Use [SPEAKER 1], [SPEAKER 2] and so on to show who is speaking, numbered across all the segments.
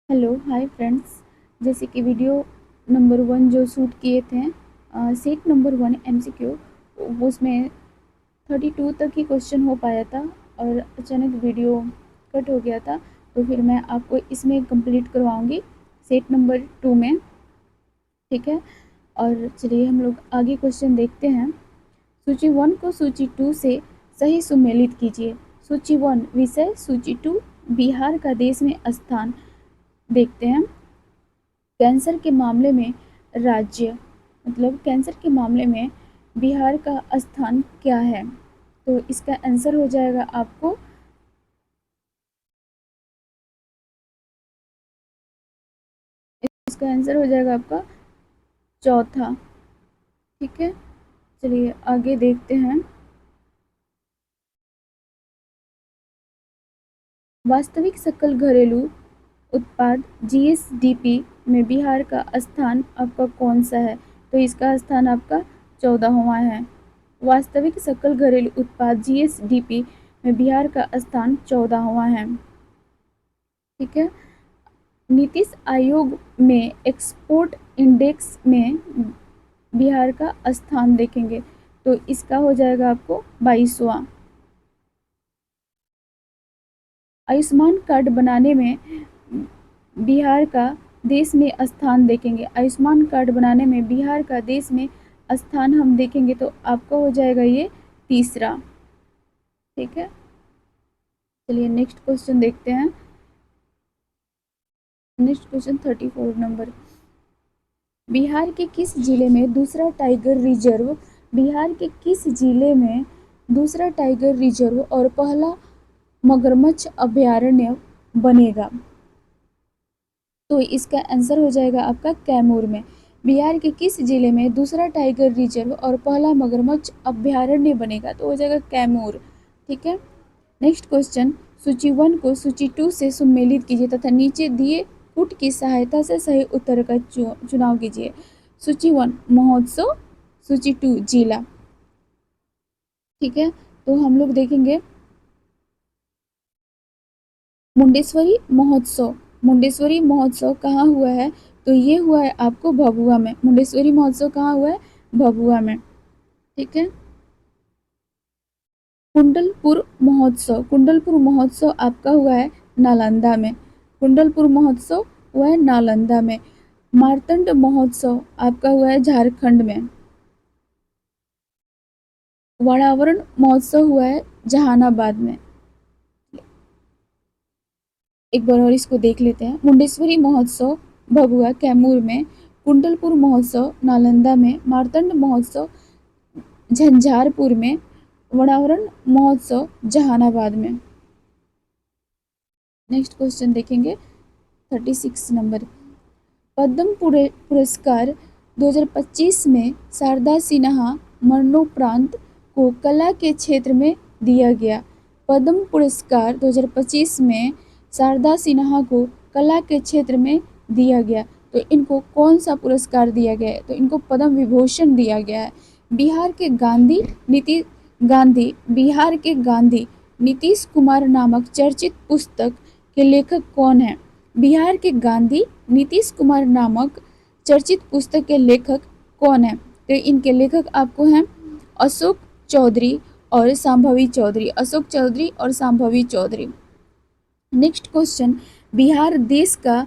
[SPEAKER 1] Hello hi friends. जैसे कि video number 1 जो शूट किए थे, सेट नंबर 1 एमसीक्यू, उसमें 32 तक ही क्वेश्चन हो पाया था और अचानक वीडियो कट हो गया था। तो फिर मैं आपको इसमें कंप्लीट करवाऊंगी सेट नंबर 2 में। ठीक है, और चलिए हम लोग आगे क्वेश्चन देखते हैं। सूची 1 को सूची 2 से सही सुमेलित कीजिए। सूची 1 विषय, सूची 2 बिहार का देश में स्थान। देखते हैं। कैंसर के मामले में राज्य, मतलब कैंसर के मामले में बिहार का स्थान क्या है? तो इसका आंसर हो जाएगा आपको, इसका आंसर हो जाएगा आपका चौथा। ठीक है, चलिए आगे देखते हैं। वास्तविक सकल घरेलू उत्पाद जीएसडीपी में बिहार का स्थान आपका कौन सा है? तो इसका स्थान आपका 14वां है। वास्तविक सकल घरेलू उत्पाद जीएसडीपी में बिहार का स्थान 14वां है। ठीक है, नीतीश आयोग में एक्सपोर्ट इंडेक्स में बिहार का स्थान देखेंगे तो इसका हो जाएगा आपको 22वां। आयुष्मान कार्ड बनाने में बिहार का देश में स्थान देखेंगे। आयुष्मान कार्ड बनाने में बिहार का देश में स्थान हम देखेंगे तो आपका हो जाएगा ये तीसरा। ठीक है, चलिए नेक्स्ट क्वेश्चन देखते हैं। Next question 34 number. बिहार के किस जिले में दूसरा टाइगर रिजर्व, बिहार के किस जिले में दूसरा टाइगर रिजर्व और पहला मगरमच्छ अभयारण्य बनेगा? तो इसका आंसर हो जाएगा आपका कैमूर में। बिहार के किस जिले में दूसरा टाइगर रिजर्व और पहला मगरमच्छ अभयारण्य बनेगा? तो हो जाएगा कैमूर। ठीक है, नेक्स्ट क्वेश्चन। सूची 1 को सूची 2 से सुमेलित कीजिए तथा नीचे दिए पुट की सहायता से सही उत्तर का चुनाव कीजिए। सूची 1 महोत्सव, सूची 2 जिला। ठीक है, तो हम लोग देखेंगे मुंडेश्वरी महोत्सव। मुंडेश्वरी महोत्सव कहाँ हुआ है? तो ये हुआ है आपको भभुआ में। मुंडेश्वरी महोत्सव कहाँ हुआ है? भभुआ में। ठीक है, कुंडलपुर महोत्सव, कुंडलपुर महोत्सव आपका हुआ है नालंदा में। कुंडलपुर महोत्सव हुआ है नालंदा में। मार्तंड महोत्सव आपका हुआ है झारखंड में। वनावरण महोत्सव हुआ है जहानाबाद में। एक बार और इसको देख लेते हैं। मुंडेश्वरी महोत्सव भभुआ कैमूर में, कुंडलपुर महोत्सव नालंदा में, मार्तंड महोत्सव झंझारपुर में, वनावरण महोत्सव जहानाबाद में। नेक्स्ट क्वेश्चन देखेंगे 36 नंबर। पद्म पुरस्कार 2025 में शारदा सिन्हा मरणोपरांत को कला के क्षेत्र में दिया गया। पद्म पुरस्कार 2025 में शारदा सिन्हा को कला के क्षेत्र में दिया गया, तो इनको कौन सा पुरस्कार दिया गया है? तो इनको पद्म विभूषण दिया गया है। बिहार के गांधी नीतीश कुमार नामक चर्चित पुस्तक के लेखक कौन है? बिहार के गांधी नीतीश कुमार नामक चर्चित पुस्तक के लेखक कौन है? तो इनके लेखक आपको हैं अशोक चौधरी और शांभवी चौधरी। अशोक चौधरी और शांभवी चौधरी। Next question. बिहार देश का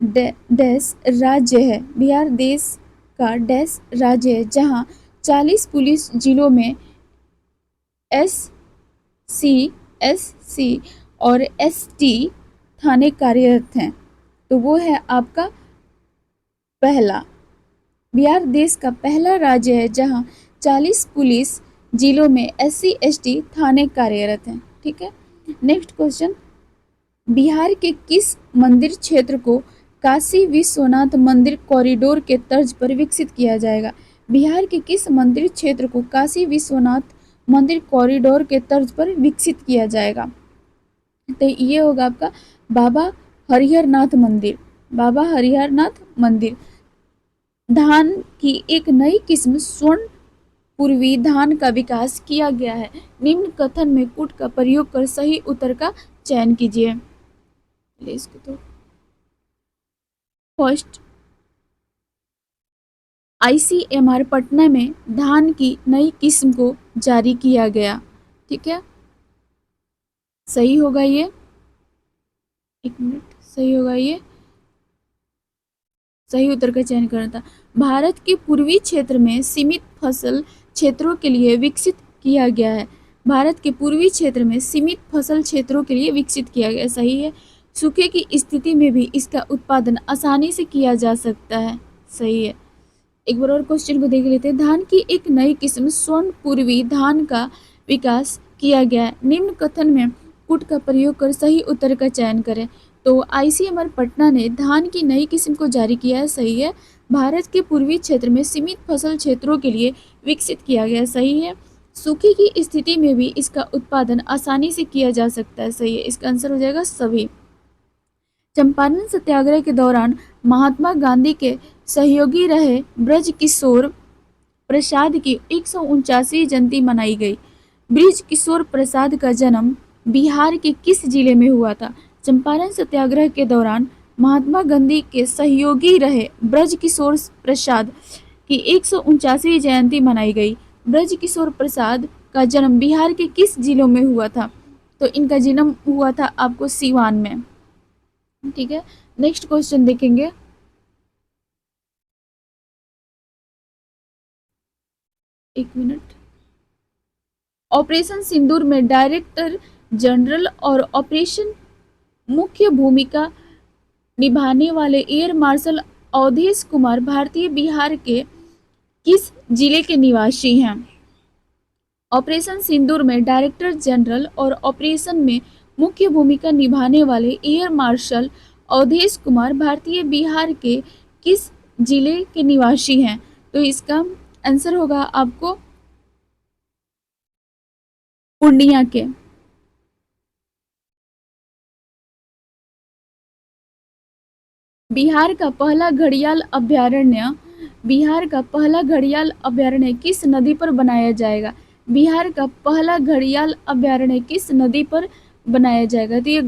[SPEAKER 1] डैश राज्य है। बिहार देश का डैश राज्य है जहां 40 पुलिस जिलों में SC, SC और ST थाने कार्यरत हैं। तो वो है आपका पहला। बिहार देश का पहला राज्य है जहां 40 पुलिस जिलों में SC, ST थाने कार्यरत हैं। ठीक है, नेक्स्ट क्वेश्चन। बिहार के किस मंदिर क्षेत्र को काशी विश्वनाथ मंदिर कॉरिडोर के तर्ज पर विकसित किया जाएगा? बिहार के किस मंदिर क्षेत्र को काशी विश्वनाथ मंदिर कॉरिडोर के तर्ज पर विकसित किया जाएगा? तो ये होगा आपका बाबा हरिहरनाथ मंदिर। बाबा हरिहरनाथ मंदिर। धान की एक नई किस्म स्वर्ण पूर्वी धान का विकास किया गया है। निम्न कथन में पुट का प्रयोग कर सही उत्तर का चयन कीजिए। इसको तो फर्स्ट ICMR पटना में धान की नई किस्म को जारी किया गया। ठीक है, सही होगा ये, एक मिनट, सही होगा ये, सही उत्तर का चयन करना था। भारत के पूर्वी क्षेत्र में सीमित फसल क्षेत्रों के लिए विकसित किया गया है। भारत के पूर्वी क्षेत्र में सीमित फसल क्षेत्रों के लिए विकसित किया गया, सही है। सूखे की स्थिति में भी इसका उत्पादन आसानी से किया जा सकता है, सही है। एक बार और क्वेश्चन को देख लेते हैं। धान की एक नई किस्म स्वर्ण पूर्वी धान का विकास किया गया है। निम्न कथन में पुट का प्रयोग कर सही उत्तर का चयन करें। तो ICMR पटना ने धान की नई किस्म को जारी किया है, सही है। भारत के पूर्वी क्षेत्र में सीमित फसल क्षेत्रों के लिए विकसित किया गया, सही है। सूखे की स्थिति में भी इसका उत्पादन आसानी से किया जा सकता है, सही है। इसका आंसर हो जाएगा सभी। चंपारण सत्याग्रह के दौरान महात्मा गांधी के सहयोगी रहे ब्रज किशोर प्रसाद की 149वीं जयंती मनाई गई। ब्रज किशोर प्रसाद का जन्म बिहार के किस जिले में हुआ था? चंपारण सत्याग्रह के दौरान महात्मा गांधी के सहयोगी रहे ब्रज किशोर प्रसाद की 149वीं जयंती मनाई गई। ब्रज किशोर प्रसाद का जन्म बिहार के किस जिलों में हुआ था? तो इनका जन्म हुआ था आपको सीवान में। ठीक है, नेक्स्ट क्वेश्चन देखेंगे। एक मिनट। ऑपरेशन सिंदूर में डायरेक्टर जनरल और ऑपरेशन मुख्य भूमिका निभाने वाले एयर मार्शल अवधेश कुमार भारतीय बिहार के किस जिले के निवासी हैं? ऑपरेशन सिंदूर में डायरेक्टर जनरल और ऑपरेशन में मुख्य भूमिका निभाने वाले एयर मार्शल अवधेश कुमार भारतीय बिहार के किस जिले के निवासी हैं? तो इसका आंसर होगा आपको पूर्णिया के। बिहार का पहला घड़ियाल अभयारण्य किस नदी पर बनाया जाएगा? बिहार का पहला घड़ियाल अभयारण्य किस नदी पर बनाया जाएगा? तो ये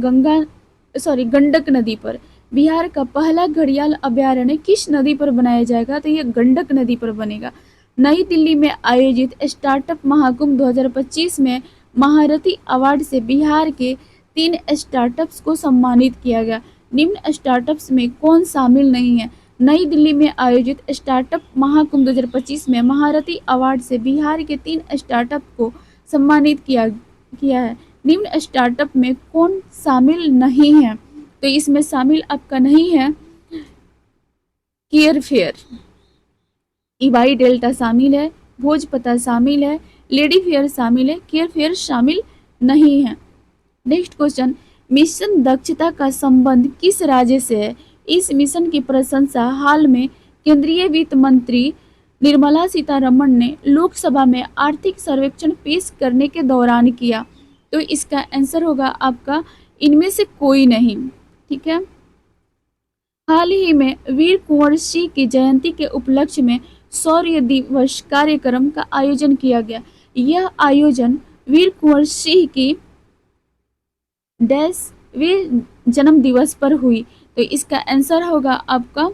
[SPEAKER 1] गंडक नदी पर। बिहार का पहला घड़ियाल अभयारण्य किस नदी पर बनाया जाएगा? तो ये गंडक नदी पर बनेगा। नई दिल्ली में आयोजित स्टार्टअप महाकुंभ 2025 में महारथी अवार्ड से बिहार के 3 स्टार्टअप्स को सम्मानित किया गया। निम्न स्टार्टअप्स में कौन शामिल नहीं है? नई दिल्ली में आयोजित स्टार्टअप महाकुंभ 2025 में महारथी अवार्ड से बिहार के 3 स्टार्टअप को सम्मानित किया है। निम्न स्टार्टअप में कौन शामिल नहीं है? तो इसमें शामिल आपका नहीं है केयरफेयर, इवाई डेल्टा शामिल है, भोजपता शामिल है, लेडी फेयर शामिल है, केयरफेयर शामिल नहीं है। नेक्स्ट क्वेश्चन, मिशन दक्षता का संबंध किस राज्य से है? इस मिशन की प्रशंसा हाल में केंद्रीय वित्त मंत्री निर्मला सीतारमण ने लोकसभा में आर्थिक सर्वेक्षण पेश करने के दौरान किया। तो इसका आंसर होगा आपका इनमें से कोई नहीं। ठीक है, हाल ही में वीर कुंवर सिंह की जयंती के उपलक्ष्य में शौर्य दिवस कार्यक्रम का आयोजन किया गया। यह आयोजन वीर कुंवर सिंह की वे जन्म दिवस पर हुई। तो इसका आंसर होगा आपका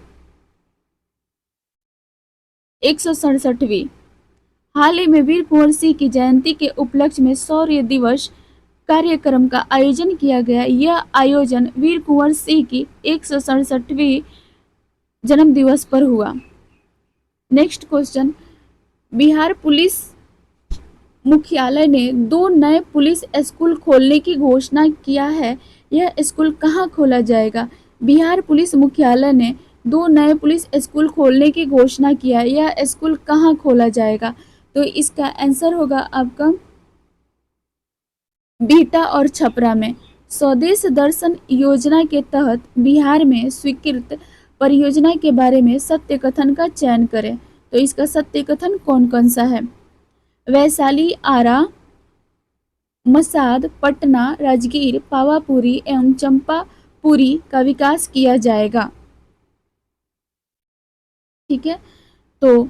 [SPEAKER 1] 167वीं। हाल ही में वीर कुंवर सिंह की जयंती के उपलक्ष्य में शौर्य दिवस कार्यक्रम का आयोजन किया गया। यह आयोजन वीर कुंवर सिंह की 167वीं जन्म दिवस पर हुआ। नेक्स्ट क्वेश्चन, बिहार पुलिस मुख्यालय ने 2 नए पुलिस स्कूल खोलने की घोषणा किया है। यह स्कूल कहाँ खोला जाएगा? बिहार पुलिस मुख्यालय ने 2 नए पुलिस स्कूल खोलने की घोषणा किया है। यह स्कूल कहाँ खोला जाएगा? तो इसका आंसर होगा आपका बिहटा और छपरा में। स्वदेश दर्शन योजना के तहत बिहार में स्वीकृत परियोजना के बारे में सत्य कथन का चयन करें। तो इसका सत्य कथन कौन कौन सा है? वैशाली, आरा, मसाद, पटना, राजगीर, पावापुरी एवं चंपापुरी का विकास किया जाएगा। ठीक है, तो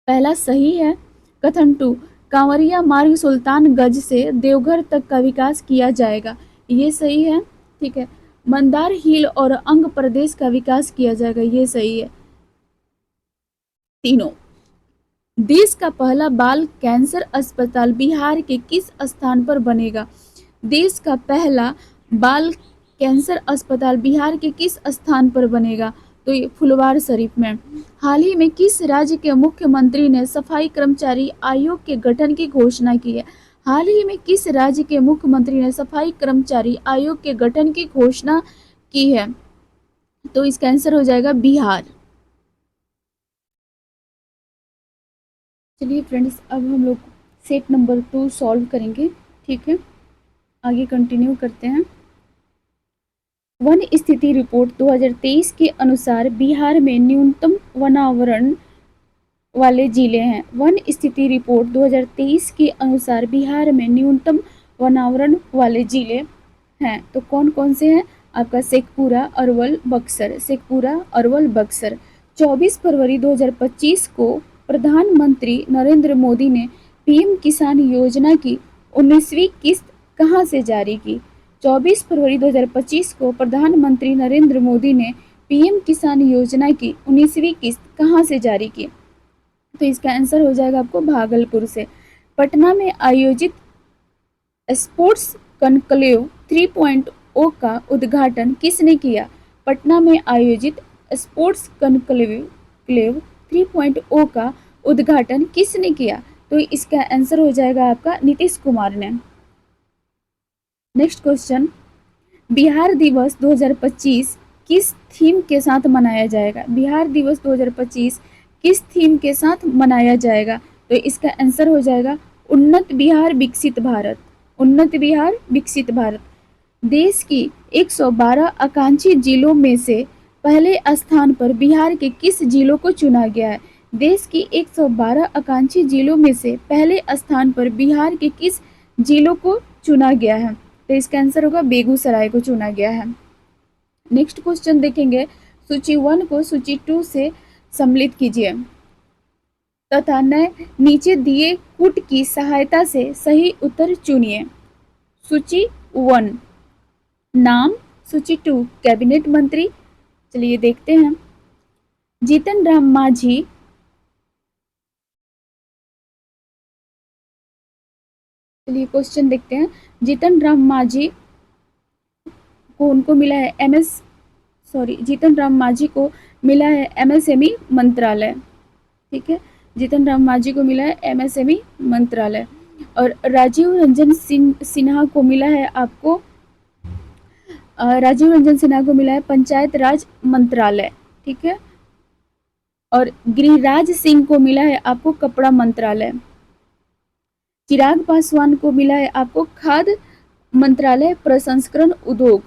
[SPEAKER 1] पहला सही है। कथन 2, कांवरिया मार्ग सुल्तानगंज से देवघर तक का विकास किया जाएगा। ये सही है। ठीक है, मंदार हिल और अंग प्रदेश का विकास किया जाएगा, ये सही है तीनों। देश का पहला बाल कैंसर अस्पताल बिहार के किस स्थान पर बनेगा? देश का पहला बाल कैंसर अस्पताल बिहार के किस स्थान पर बनेगा? तो ये फुलवार शरीफ में। हाल ही में किस राज्य के मुख्यमंत्री ने सफाई कर्मचारी आयोग के गठन की घोषणा की है? हाल ही में किस राज्य के मुख्यमंत्री ने सफाई कर्मचारी आयोग के गठन की घोषणा की है? तो इसका आंसर हो जाएगा बिहार। चलिए फ्रेंड्स, अब हम लोग सेट नंबर 2 सॉल्व करेंगे, ठीक है। आगे कंटिन्यू करते हैं। वन स्थिति रिपोर्ट 2023 के अनुसार बिहार में न्यूनतम वनावरण वाले जिले हैं। वन स्थिति रिपोर्ट 2023 के अनुसार बिहार में न्यूनतम वनावरण वाले जिले हैं, तो कौन कौन से हैं? आपका शेखपुरा, अरवल, बक्सर। शेखपुरा, अरवल, बक्सर। 24 फरवरी 2025 को प्रधानमंत्री नरेंद्र मोदी ने पीएम किसान योजना की 19वीं किस्त कहां से जारी की? 24 फरवरी 2025 को प्रधानमंत्री नरेंद्र मोदी ने पीएम किसान योजना की 19वीं किस्त कहां से जारी की? तो इसका आंसर हो जाएगा आपको भागलपुर से। पटना में आयोजित स्पोर्ट्स कॉन्क्लेव 3.0 का उद्घाटन किसने किया? पटना में आयोजित स्पोर्ट्स कॉन्क्लेव 3.0 का उद्घाटन किसने किया? तो इसका आंसर हो जाएगा आपका नीतीश कुमार ने। नेक्स्ट क्वेश्चन, बिहार दिवस 2025 किस थीम के साथ मनाया जाएगा? बिहार दिवस 2025 किस थीम के साथ मनाया जाएगा? तो इसका आंसर हो जाएगा उन्नत बिहार विकसित भारत। उन्नत बिहार विकसित भारत। देश की 112 आकांक्षी जिलों में से पहले स्थान पर बिहार के किस जिलों को चुना गया है? देश की 112 आकांक्षी जिलों में से पहले स्थान पर बिहार के किस जिलों को चुना गया है? तो इसका आंसर होगा बेगूसराय को चुना गया है। नेक्स्ट क्वेश्चन देखेंगे, सूची 1 को सूची 2 से सम्मिलित कीजिए तथा नीचे दिए कूट की सहायता से सही उत्तर चुनिए। सूची 1 नाम, सूची 2 कैबिनेट मंत्री। चलिए देखते हैं। जीतन राम मांझी, चलिए क्वेश्चन देखते हैं। जीतन राम मांझी को उनको मिला है जीतन राम मांझी को मिला है एमएसएमई मंत्रालय, ठीक है। जीतन राम मांझी को मिला है एमएसएमई मंत्रालय। और राजीव रंजन सिन्हा को मिला है आपको पंचायत राज मंत्रालय, ठीक है। और गिरिराज सिंह को मिला है आपको कपड़ा मंत्रालय। चिराग पासवान को मिला है आपको खाद्य मंत्रालय प्रसंस्करण उद्योग,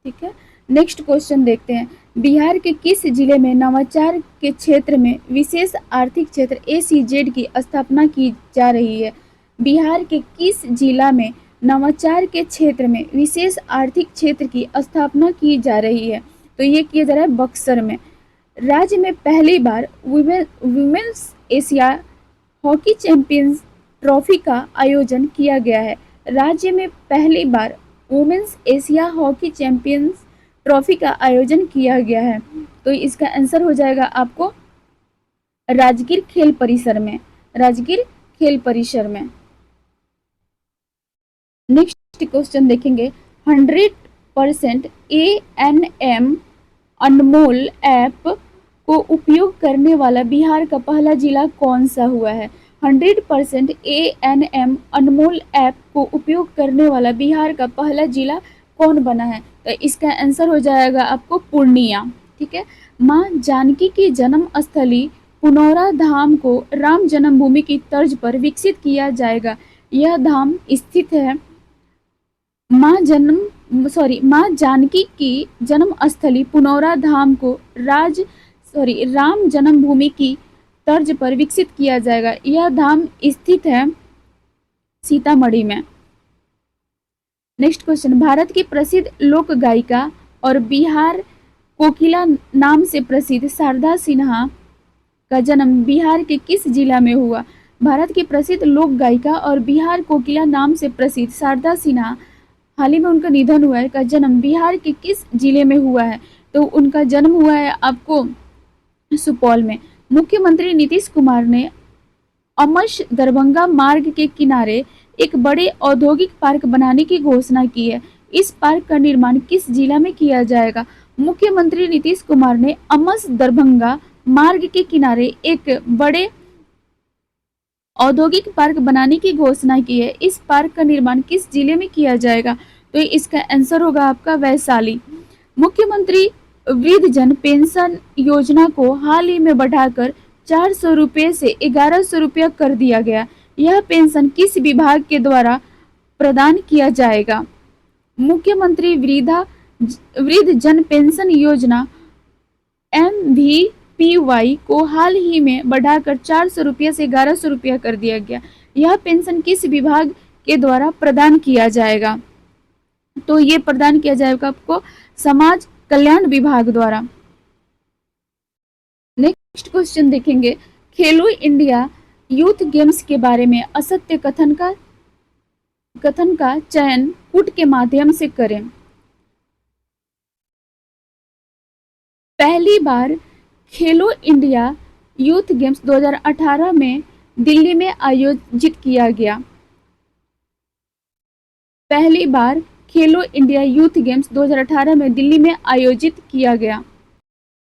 [SPEAKER 1] ठीक है। नेक्स्ट क्वेश्चन देखते हैं। बिहार के किस जिले में नवाचार के क्षेत्र में विशेष आर्थिक क्षेत्र एसीजेड की स्थापना की जा रही है? बिहार के किस जिला में नवाचार के क्षेत्र में विशेष आर्थिक क्षेत्र की स्थापना की जा रही है? तो ये किया जा रहा है बक्सर में। राज्य में पहली बार women's Asia hockey champions trophy का आयोजन किया गया है। राज्य में पहली बार women's Asia hockey champions trophy का आयोजन किया गया है। तो इसका आंसर हो जाएगा आपको राजगीर खेल परिसर में। राजगीर खेल परिसर में। नेक्स्ट क्वेश्चन देखेंगे। 100% ANM अनमोल ऐप को उपयोग करने वाला बिहार का पहला जिला कौन सा हुआ है? 100% ANM अनमोल ऐप को उपयोग करने वाला बिहार का पहला जिला कौन बना है? तो इसका आंसर हो जाएगा आपको पूर्णिया, ठीक है। माँ जानकी की जन्म स्थली पुनौरा धाम को राम जन्मभूमि की तर्ज पर विकसित किया जाएगा। यह धाम स्थित है माँ जानकी की जन्म स्थली पुनौरा धाम को राम जन्मभूमि की तर्ज पर विकसित किया जाएगा। यह धाम स्थित है सीतामढ़ी में। Next question. भारत की प्रसिद्ध लोक गायिका और बिहार कोकिला नाम से प्रसिद्ध शारदा सिन्हा का जन्म बिहार के किस जिला में हुआ? भारत की प्रसिद्ध लोक गायिका और बिहार कोकिला नाम से प्रसिद्ध शारदा सिन्हा हाल ही में उनका निधन हुआ है, का जन्म बिहार के किस जिले में हुआ है? तो उनका जन्म हुआ है आपको सुपौल में। मुख्यमंत्री नीतीश कुमार ने अमश दरभंगा मार्ग के किनारे एक बड़े औद्योगिक पार्क बनाने की घोषणा की है। इस पार्क का निर्माण किस जिला में किया जाएगा? मुख्यमंत्री नीतीश कुमार ने अमश दरभंगा मार्ग के किनारे एक बड़े औद्योगिक पार्क बनाने की घोषणा की है। इस पार्क का निर्माण किस जिले में किया जाएगा? तो इसका आंसर होगा आपका वैशाली। मुख्यमंत्री वृद्धजन पेंशन योजना को हाल ही में बढ़ाकर 400 रुपये से 1100 रुपया कर दिया गया। यह पेंशन किस विभाग के द्वारा प्रदान किया जाएगा? मुख्यमंत्री वृद्धजन पेंशन योजना MVPY को हाल ही में बढ़ाकर 400 रुपये से 1100 रुपया कर दिया गया। यह पेंशन किस विभाग के द्वारा प्रदान किया जाएगा? तो ये प्रदान किया जाएगा आपको समाज कल्याण विभाग द्वारा। नेक्स्ट क्वेश्चन देखेंगे, खेलो इंडिया यूथ गेम्स के बारे में असत्य कथन का चयन कूट के माध्यम से करें। पहली बार खेलो इंडिया यूथ गेम्स 2018 में दिल्ली में आयोजित किया गया। पहली बार खेलो इंडिया यूथ गेम्स 2018 में दिल्ली में आयोजित किया गया।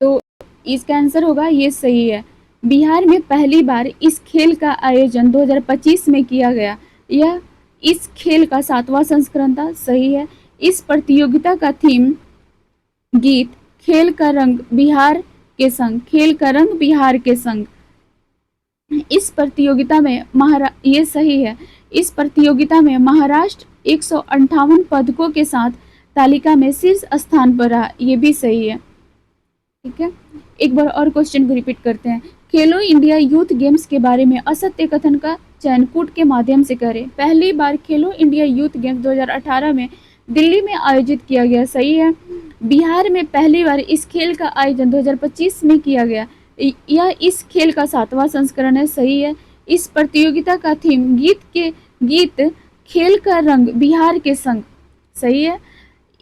[SPEAKER 1] तो इसका आंसर होगा ये सही है। बिहार में पहली बार इस खेल का आयोजन 2025 में किया गया। यह इस खेल का 7वां संस्करण था। सही है। इस प्रतियोगिता का थीम गीत खेल का रंग बिहार के संग, खेल का रंग बिहार के संग। इस प्रतियोगिता में ये सही है। इस प्रतियोगिता में महाराष्ट्र 158 पदकों के साथ तालिका में शीर्ष स्थान पर रहा। ये भी सही है। ठीक है, एक बार और क्वेश्चन को रिपीट करते हैं। खेलो इंडिया यूथ गेम्स के बारे में असत्य कथन का चयन कूट के माध्यम से करें। पहली बार खेलो इंडिया यूथ गेम्स 2018 में दिल्ली में आयोजित किया गया। सही है। बिहार में पहली बार इस खेल का आयोजन 2025 में किया गया। यह इस खेल का 7वां संस्करण है। सही है। इस प्रतियोगिता का थीम गीत खेल का रंग बिहार के संग। सही है।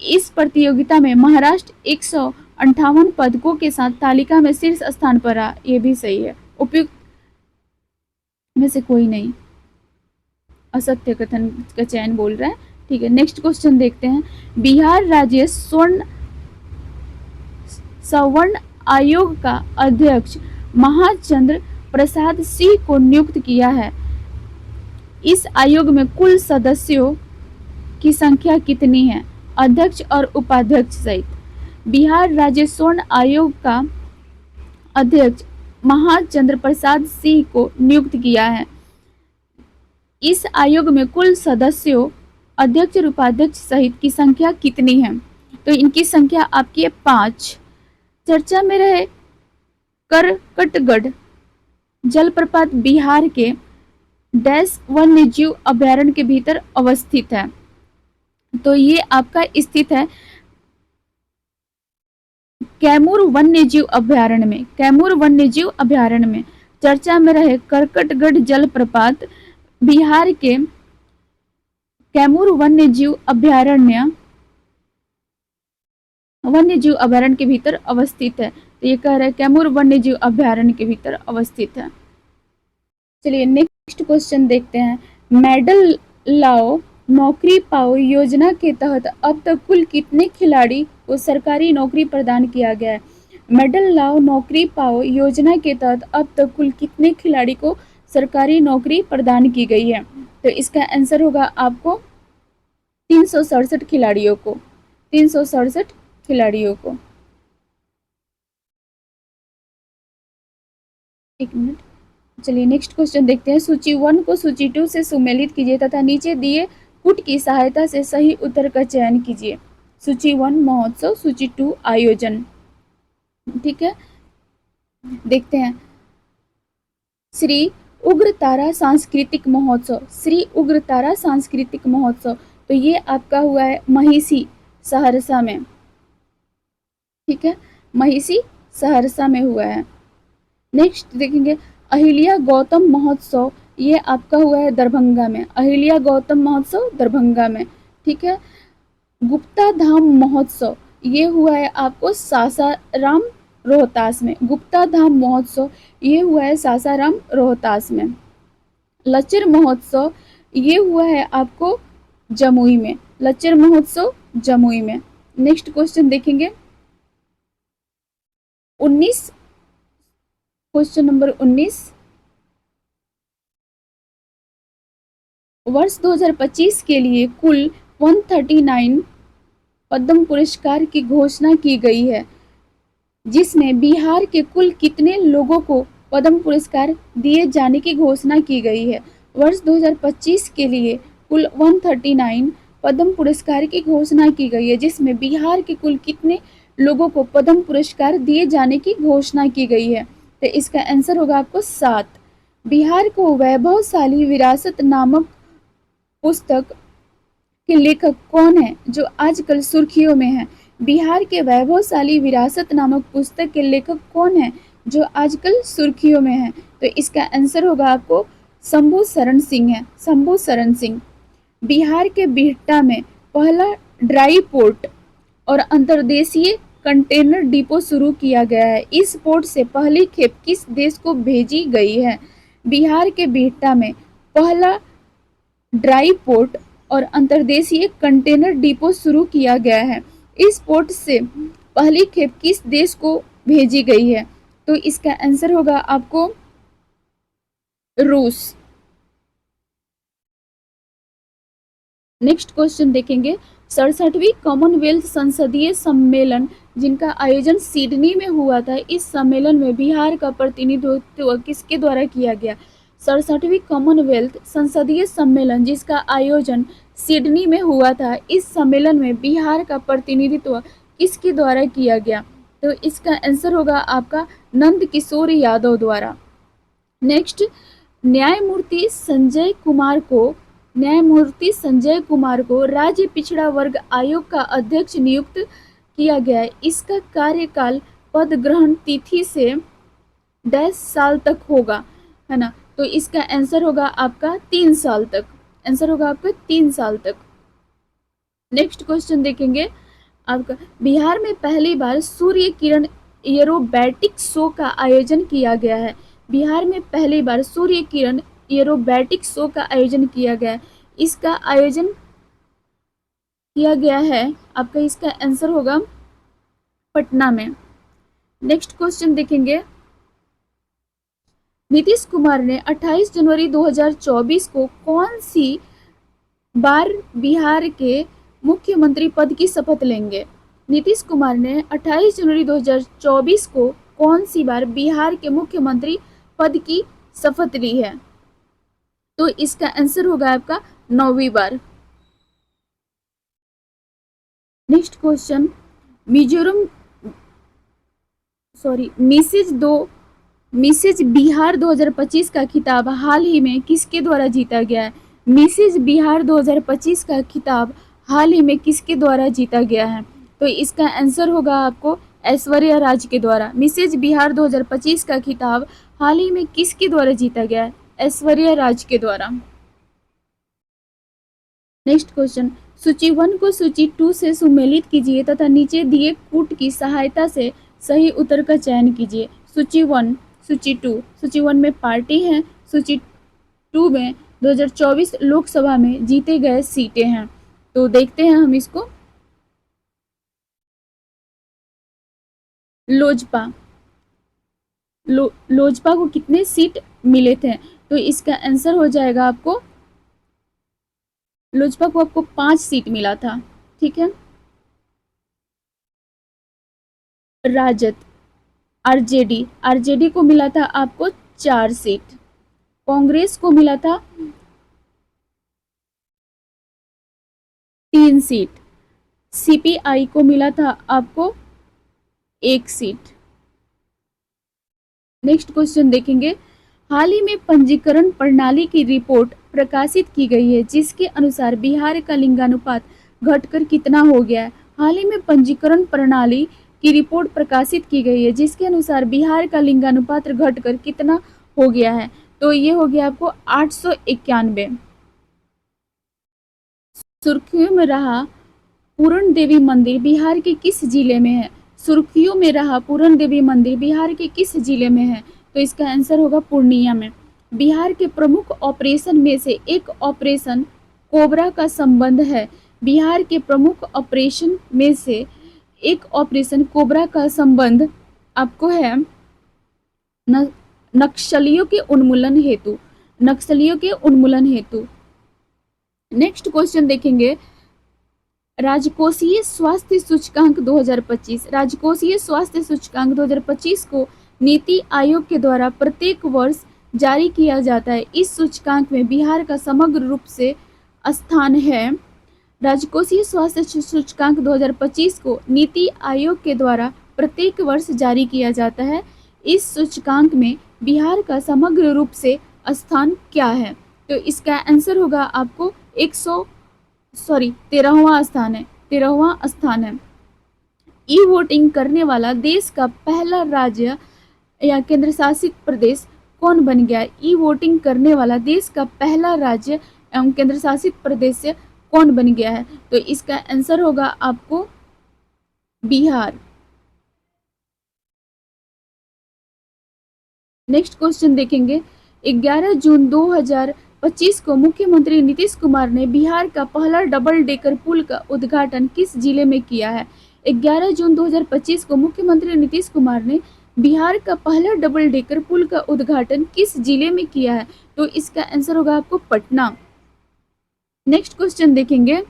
[SPEAKER 1] इस प्रतियोगिता में महाराष्ट्र 158 पदकों के साथ तालिका में शीर्ष स्थान पर रहा। ये भी सही है। उपयुक्त में से कोई नहीं, असत्य कथन का चयन बोल रहा है। ठीक है, नेक्स्ट क्वेश्चन देखते हैं। बिहार राज्य सवर्ण आयोग का अध्यक्ष महाचंद्र प्रसाद सिंह को नियुक्त किया है। इस आयोग में कुल सदस्यों की संख्या कितनी है? अध्यक्ष और उपाध्यक्ष सहित। बिहार राज्य स्वर्ण आयोग का अध्यक्ष महाचंद्र प्रसाद सिंह को नियुक्त किया है। इस आयोग में कुल सदस्यों अध्यक्ष और उपाध्यक्ष सहित की संख्या कितनी है? तो इनकी संख्या आपकी है 5। चर्चा में रहे करकटगढ़ जलप्रपात बिहार के डैश वन्य जीव अभयारण्य के भीतर अवस्थित है। तो ये आपका स्थित है कैमूर वन्य जीव अभयारण्य में। कैमूर वन्य जीव अभयारण्य में चर्चा में रहे करकटगढ़ जलप्रपात बिहार के कैमूर वन्य जीव अभयारण्य के भीतर अवस्थित है। तो ये कह रहे हैं कैमूर वन्य जीव अभयारण्य के भीतर अवस्थित है। चलिए नेक्स्ट क्वेश्चन देखते हैं। मेडल लाओ नौकरी पाओ योजना के तहत अब तक कुल कितने खिलाड़ी को सरकारी नौकरी प्रदान किया गया है? मेडल लाओ नौकरी पाओ योजना के तहत अब तक कुल कितने खिलाड़ी को सरकारी नौकरी प्रदान की गई है? तो इसका आंसर होगा आपको 367 खिलाड़ियों को। 367 खिलाड़ियों को। एक मिनट, चलिए नेक्स्ट क्वेश्चन देखते हैं। सूची 1 को सूची 2 से सुमेलित कीजिए तथा नीचे दिए पुट की सहायता से सही उत्तर का चयन कीजिए। सूची 1 महोत्सव, सूची 2 आयोजन। ठीक है, देखते हैं। श्री उग्रतारा सांस्कृतिक महोत्सव। श्री उग्रतारा सांस्कृतिक महोत्सव, तो ये आपका हुआ है महिषी सहरसा में। ठीक है, महिषी सहरसा में हुआ है। नेक्स्ट देखेंगे अहिल्या गौतम महोत्सव, ये आपका हुआ है दरभंगा में। अहिल्या गौतम महोत्सव दरभंगा में। ठीक है, गुप्ता धाम महोत्सव ये हुआ है आपको सासाराम रोहतास में। गुप्ता धाम महोत्सव ये हुआ है सासाराम रोहतास में। लचर महोत्सव ये हुआ है आपको जमुई में। लचर महोत्सव जमुई में। नेक्स्ट क्वेश्चन देखेंगे 19, क्वेश्चन नंबर 19, वर्ष 2025 के लिए कुल 139 पद्म पुरस्कार की घोषणा की गई है, जिसमें बिहार के कुल कितने लोगों को पद्म पुरस्कार दिए जाने की घोषणा की गई है। वर्ष 2025 के लिए कुल 139 पद्म पुरस्कार की घोषणा की गई है, जिसमें बिहार के कुल कितने लोगों को पद्म पुरस्कार दिए जाने की घोषणा की गई है। तो इसका आंसर होगा आपको 7। बिहार को वैभवशाली विरासत नामक पुस्तक के लेखक कौन है जो आजकल सुर्खियों में है। बिहार के वैभवशाली विरासत नामक पुस्तक के लेखक कौन है जो आजकल सुर्खियों में है। तो इसका आंसर होगा आपको शंभू शरण सिंह है। शंभू शरण सिंह। बिहार के बिहटा में पहला ड्राई पोर्ट और अंतर्देशीय कंटेनर डिपो शुरू किया गया है। इस पोर्ट से पहली खेप किस देश को भेजी गई है। बिहार के बिहटा में पहला ड्राई पोर्ट और अंतर्देशीय कंटेनर डिपो शुरू किया गया है। इस पोर्ट से पहली खेप किस देश को भेजी गई है। तो इसका आंसर होगा आपको रूस। नेक्स्ट क्वेश्चन देखेंगे 67वीं कॉमनवेल्थ संसदीय सम्मेलन जिनका आयोजन सिडनी में हुआ था, इस सम्मेलन में बिहार का प्रतिनिधित्व किसके द्वारा किया गया। 67वीं कॉमनवेल्थ संसदीय सम्मेलन जिसका आयोजन सिडनी में हुआ था, इस सम्मेलन में बिहार का प्रतिनिधित्व किसके द्वारा किया गया। तो इसका आंसर होगा आपका नंद किशोर यादव द्वारा। नेक्स्ट, न्यायमूर्ति संजय कुमार को राज्य पिछड़ा वर्ग आयोग का अध्यक्ष नियुक्त किया गया है। इसका कार्यकाल पद ग्रहण तिथि से 10 साल तक होगा, है ना। तो इसका आंसर होगा आपका 3 साल तक। आंसर होगा आपका 3 साल तक। नेक्स्ट क्वेश्चन देखेंगे आपका बिहार में पहली बार सूर्य किरण एरोबैटिक शो का आयोजन किया गया है। बिहार में पहली बार सूर्य किरण एरोबैटिक शो का आयोजन किया गया है। इसका आयोजन किया गया है आपका, इसका आंसर होगा पटना में। नेक्स्ट क्वेश्चन देखेंगे नीतीश कुमार ने 28 जनवरी 2024 को कौन सी बार बिहार के मुख्यमंत्री पद की शपथ लेंगे। नीतीश कुमार ने 28 जनवरी 2024 को कौन सी बार बिहार के मुख्यमंत्री पद की शपथ ली है। तो इसका आंसर होगा आपका 9वीं बार। नेक्स्ट क्वेश्चन मिसेज बिहार 2025 का खिताब हाल ही में किसके द्वारा जीता गया है। मिसेज बिहार 2025 का खिताब हाल ही में किसके द्वारा जीता गया है। तो इसका आंसर होगा आपको ऐश्वर्या राज के द्वारा। मिसेज बिहार 2025 का खिताब हाल ही में किसके द्वारा जीता गया है। ऐश्वर्या राज के द्वारा। नेक्स्ट क्वेश्चन सूची 1 को सूची 2 से सुमेलित कीजिए तथा नीचे दिए कूट की सहायता से सही उत्तर का चयन कीजिए। सूची 1, सूची 2। सूची 1 में पार्टी है, सूची 2 में 2024 लोकसभा में जीते गए सीटें हैं। तो देखते हैं हम इसको। लोजपा को कितने सीट मिले थे। तो इसका आंसर हो जाएगा आपको, लोजपा को आपको 5 सीट मिला था। ठीक है। राजद आरजेडी को मिला था आपको 4 सीट। कांग्रेस को मिला था 3 सीट। सीपीआई को मिला था आपको 1 सीट। नेक्स्ट क्वेश्चन देखेंगे हाल ही में पंजीकरण प्रणाली की रिपोर्ट प्रकाशित की गई है जिसके अनुसार बिहार का लिंगानुपात घटकर कितना हो गया है। हाल ही में पंजीकरण प्रणाली की रिपोर्ट प्रकाशित की गई है जिसके अनुसार बिहार का लिंगानुपात घटकर कितना हो गया है। तो ये हो गया आपको 891। सुर्खियों में रहा पूरण देवी मंदिर बिहार के किस जिले में है? सुर्खियों में रहा पूरण देवी मंदिर बिहार के किस जिले में है? तो इसका आंसर होगा पूर्णिया में। बिहार के प्रमुख ऑपरेशन में से एक ऑपरेशन कोबरा का संबंध है। बिहार के प्रमुख ऑपरेशन में से एक ऑपरेशन कोबरा का संबंध आपको है नक्सलियों के उन्मूलन हेतु। नक्सलियों के उन्मूलन हेतु। नेक्स्ट क्वेश्चन देखेंगे, राजकोषीय स्वास्थ्य सूचकांक 2025। राजकोषीय स्वास्थ्य सूचकांक 2025 को नीति आयोग के द्वारा प्रत्येक वर्ष जारी किया जाता है। इस सूचकांक में बिहार का समग्र रूप से स्थान है। राजकोषीय स्वास्थ्य सूचकांक 2025 को नीति आयोग के द्वारा प्रत्येक वर्ष जारी किया जाता है। इस सूचकांक में बिहार का समग्र रूप से स्थान क्या है? तो इसका आंसर होगा आपको 13वां स्थान है। 13वां स्थान है। ई वोटिंग करने वाला देश का पहला राज्य या केंद्र शासित प्रदेश कौन बन गया? ई वोटिंग करने वाला देश का पहला राज्य एवं केंद्र शासित प्रदेश से कौन बन गया है? तो इसका आंसर होगा आपको बिहार। नेक्स्ट क्वेश्चन देखेंगे, 11 जून 2025 को मुख्यमंत्री नीतीश कुमार ने बिहार का पहला डबल डेकर पुल का उद्घाटन किस जिले में किया है? 11 जून 2025 को मुख्यमंत्री नीतीश कुमार ने बिहार का पहला डबल डेकर पुल का उद्घाटन किस जिले में किया है? तो इसका आंसर होगा आपको पटना। नेक्स्ट क्वेश्चन देखेंगे,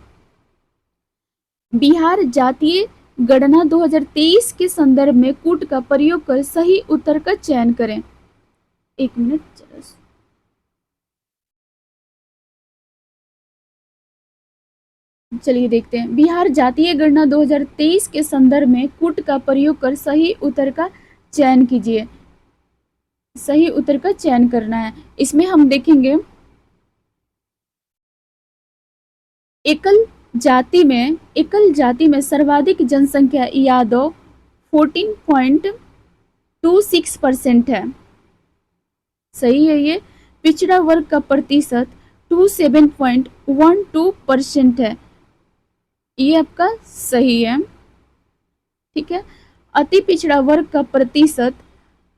[SPEAKER 1] बिहार जातीय गणना 2023 के संदर्भ में कूट का प्रयोग कर सही उत्तर का चयन करें। एक मिनट, चलिए देखते हैं। बिहार जातीय गणना 2023 के संदर्भ में कूट का प्रयोग कर सही उत्तर का चयन कीजिए। सही उत्तर का चयन करना है। इसमें हम देखेंगे, एकल जाति में सर्वाधिक जनसंख्या यादव 14.26% है। सही है ये। पिछड़ा वर्ग का प्रतिशत 27.12% है। ये आपका सही है। ठीक है। अति पिछड़ा वर्ग का प्रतिशत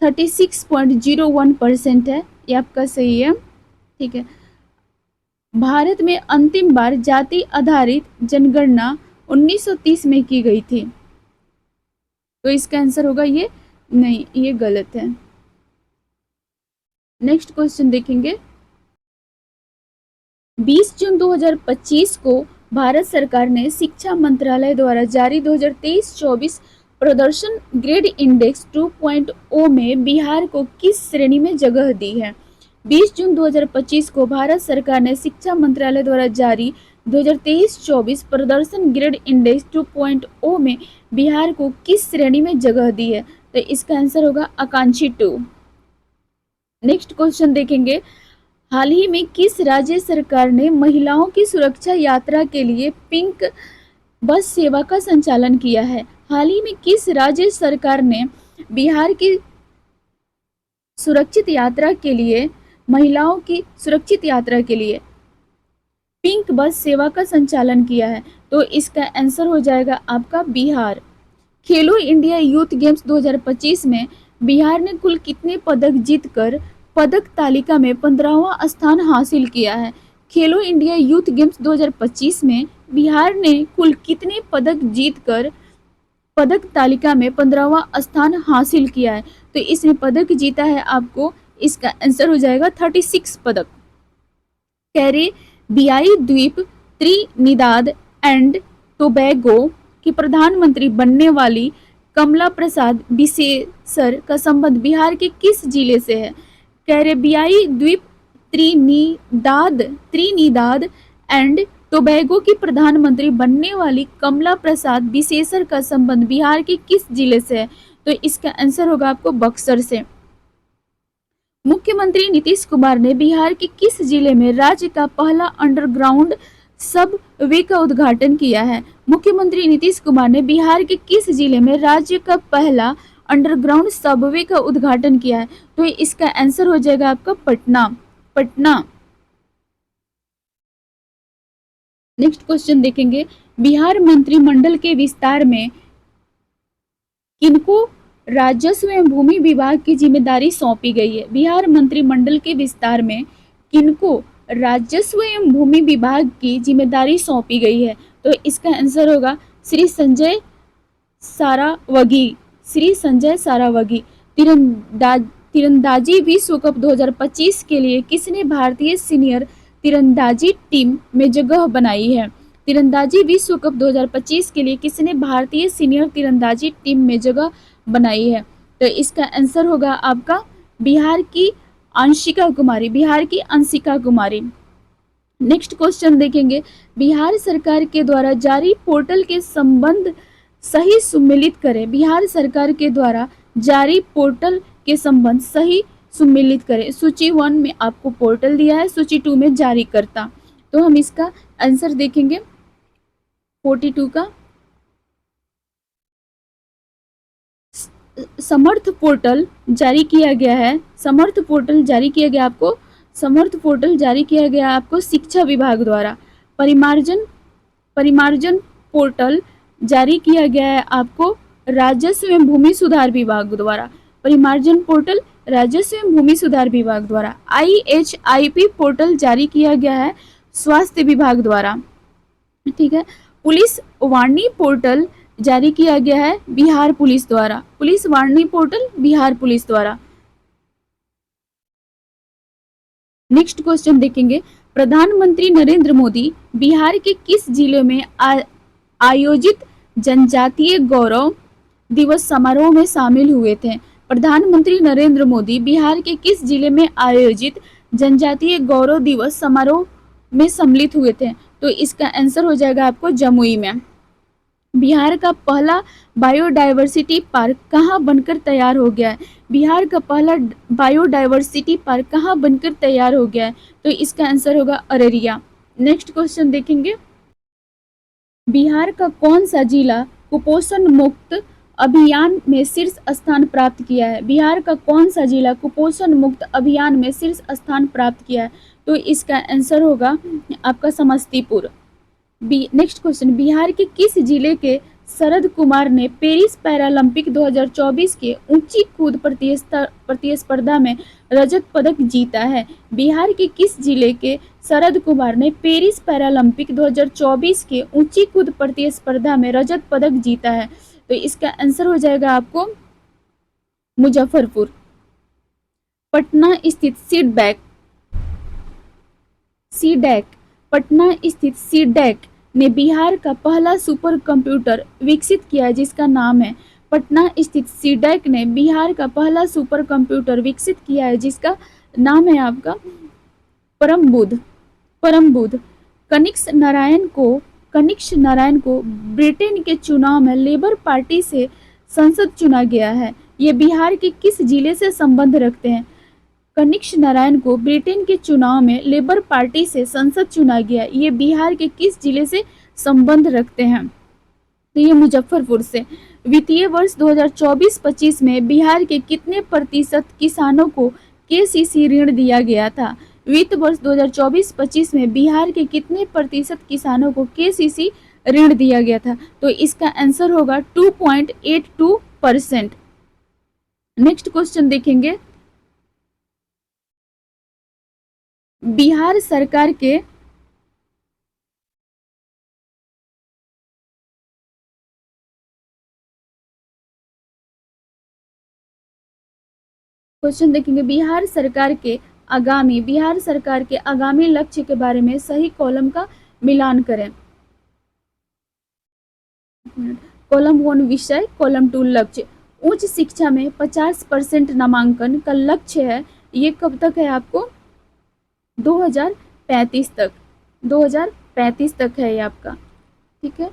[SPEAKER 1] 36.01% है। ये आपका सही है। ठीक है। भारत में अंतिम बार जाति आधारित जनगणना 1930 में की गई थी। तो इसका आंसर होगा ये नहीं, ये गलत है। नेक्स्ट क्वेश्चन देखेंगे, 20 जून 2025 को भारत सरकार ने शिक्षा मंत्रालय द्वारा जारी 2023-24 प्रदर्शन ग्रेड इंडेक्स 2.0 में बिहार को किस श्रेणी में जगह दी है? 20 जून 2025 को भारत सरकार ने शिक्षा मंत्रालय द्वारा जारी 2023-24 प्रदर्शन ग्रेड इंडेक्स 2.0 में बिहार को किस श्रेणी में जगह दी है? तो इसका आंसर होगा आकांक्षी 2। नेक्स्ट क्वेश्चन देखेंगे, हाल ही में किस राज्य सरकार ने महिलाओं की सुरक्षा यात्रा के लिए पिंक बस सेवा का संचालन किया है? हाल ही में किस राज्य सरकार ने बिहार की सुरक्षित यात्रा के लिए, महिलाओं की सुरक्षित यात्रा के लिए पिंक बस सेवा का संचालन किया है? तो इसका आंसर हो जाएगा आपका बिहार। खेलो इंडिया यूथ गेम्स 2025 में बिहार ने कुल कितने पदक जीतकर पदक तालिका में 15वां स्थान हासिल किया है? खेलो इंडिया यूथ गेम्स 2025 में बिहार ने कुल कितने पदक जीतकर पदक तालिका में 15वां स्थान हासिल किया है? तो इसमें पदक जीता है आपको, इसका आंसर हो जाएगा 36 पदक। कैरेबियाई द्वीप त्रिनिदाद एंड टोबैगो की प्रधानमंत्री बनने वाली कमला प्रसाद बिसेसर का संबंध बिहार के किस जिले से है? कैरेबियाई द्वीप त्रिनिदाद एंड टोबैगो की प्रधानमंत्री बनने वाली कमला प्रसाद बिसेसर का संबंध बिहार के किस जिले से है? तो इसका आंसर होगा आपको बक्सर से। मुख्यमंत्री नीतीश कुमार ने बिहार के किस जिले में राज्य का पहला अंडरग्राउंड सबवे का उद्घाटन किया है? मुख्यमंत्री नीतीश कुमार ने बिहार के किस जिले में राज्य का पहला अंडरग्राउंड सबवे का उद्घाटन किया है? तो इसका आंसर हो जाएगा आपका पटना। नेक्स्ट क्वेश्चन देखेंगे, बिहार मंत्रिमंडल के विस्तार में किनको राजस्व एवं भूमि विभाग की जिम्मेदारी सौंपी गई है? बिहार मंत्रिमंडल के विस्तार में किनको राजस्व एवं भूमि विभाग की जिम्मेदारी सौंपी गई है? तो इसका आंसर होगा श्री संजय सारावगी। श्री संजय सारावगी। तीरंदाजी विश्व कप 2025 के लिए किसने भारतीय सीनियर तीरंदाजी टीम में जगह बनाई है? तीरंदाजी विश्व कप 2025 के लिए किसने भारतीय सीनियर तीरंदाजी टीम में जगह बनाई है? तो इसका आंसर होगा आपका बिहार की अंशिका कुमारी। बिहार की अंशिका कुमारी। नेक्स्ट क्वेश्चन देखेंगे, बिहार सरकार के द्वारा जारी पोर्टल के संबंध सही सुमेलित करें। बिहार सरकार के द्वारा जारी पोर्टल के संबंध सही सुमेलित करें। सूची 1 में आपको पोर्टल दिया है, सूची 2 में जारीकर्ता। तो हम इसका आंसर देखेंगे 42 का। समर्थ पोर्टल जारी किया गया है। समर्थ पोर्टल जारी किया गया आपको। समर्थ पोर्टल जारी किया गया आपको शिक्षा विभाग द्वारा। परिमार्जन पोर्टल जारी किया गया है आपको राजस्व एवं भूमि सुधार विभाग द्वारा। परिमार्जन पोर्टल राजस्व एवं भूमि सुधार विभाग द्वारा। IHIP पोर्टल जारी किया गया है स्वास्थ्य विभाग द्वारा। ठीक है। पुलिस वाणी पोर्टल जारी किया गया है बिहार पुलिस द्वारा। पुलिस वाणी पोर्टल बिहार पुलिस द्वारा। नेक्स्ट क्वेश्चन देखेंगे, प्रधानमंत्री नरेंद्र मोदी बिहार के किस जिले में आयोजित जनजातीय गौरव दिवस समारोह में शामिल हुए थे? प्रधानमंत्री नरेंद्र मोदी बिहार के किस जिले में आयोजित जनजातीय गौरव दिवस समारोह में सम्मिलित हुए थे? तो इसका आंसर हो जाएगा आपको जमुई में। बिहार का पहला बायोडायवर्सिटी पार्क कहाँ बनकर तैयार हो गया है? बिहार का पहला बायोडायवर्सिटी पार्क कहाँ बनकर तैयार हो गया है? तो इसका आंसर होगा अररिया। नेक्स्ट क्वेश्चन देखेंगे, बिहार का कौन सा जिला कुपोषण मुक्त अभियान में शीर्ष स्थान प्राप्त किया है? बिहार का कौन सा जिला कुपोषण मुक्त अभियान में शीर्ष स्थान प्राप्त किया है? तो इसका आंसर होगा आपका समस्तीपुर। नेक्स्ट क्वेश्चन, बिहार के किस जिले के शरद कुमार ने पेरिस पैरालंपिक 2024 के ऊंची कूद प्रतिस्पर्धा में रजत पदक जीता है? बिहार के किस जिले के शरद कुमार ने पेरिस पैरालंपिक 2024 के ऊंची कूद प्रतिस्पर्धा में रजत पदक जीता है? तो इसका आंसर हो जाएगा आपको मुजफ्फरपुर। पटना स्थित सीडैक पटना स्थित सीडैक ने बिहार का पहला सुपर कंप्यूटर विकसित किया है जिसका नाम है, पटना स्थित सीडैक ने बिहार का पहला सुपर कंप्यूटर विकसित किया है जिसका नाम है आपका परम बुध। कनिष्क नारायण को ब्रिटेन के चुनाव में लेबर पार्टी से संसद चुना गया है। ये बिहार के किस जिले से संबंध रखते हैं? कनिष्क नारायण को ब्रिटेन के चुनाव में लेबर पार्टी से संसद चुना गया। ये बिहार के किस जिले से संबंध रखते हैं? तो ये मुजफ्फरपुर से। वित्तीय वर्ष 2024-25 में बिहार के कितने प्रतिशत किसानों को केसीसी ऋण दिया गया था? वित्त वर्ष 2024-25 में बिहार के कितने प्रतिशत किसानों को केसीसी ऋण दिया गया था? तो इसका आंसर होगा 2.82%। नेक्स्ट क्वेश्चन देखेंगे, बिहार सरकार के क्वेश्चन देखेंगे, बिहार सरकार के आगामी लक्ष्य के बारे में सही कॉलम का मिलान करें। कॉलम 1 विषय, कॉलम 2 लक्ष्य। उच्च शिक्षा में 50% नामांकन का लक्ष्य है, ये कब तक है आपको? 2035 तक। 2035 तक है ये आपका। ठीक है।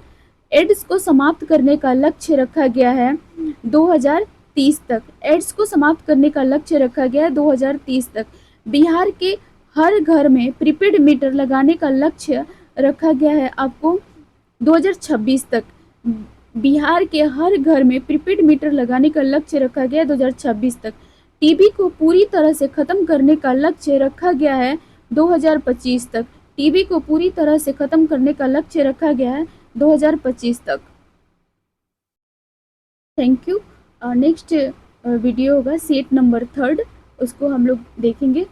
[SPEAKER 1] एड्स को समाप्त करने का लक्ष्य रखा गया है 2030 तक। एड्स को समाप्त करने का लक्ष्य रखा गया है 2030 तक। बिहार के हर घर में प्रीपेड मीटर लगाने का लक्ष्य रखा गया है आपको 2026 तक। बिहार के हर घर में प्रीपेड मीटर लगाने का लक्ष्य रखा गया है 2026 तक। टीबी को पूरी तरह से खत्म करने का लक्ष्य रखा गया है 2025 तक। टीबी को पूरी तरह से खत्म करने का लक्ष्य रखा गया है 2025 तक। Thank you. नेक्स्ट वीडियो होगा सेट नंबर 3, उसको हम लोग देखेंगे।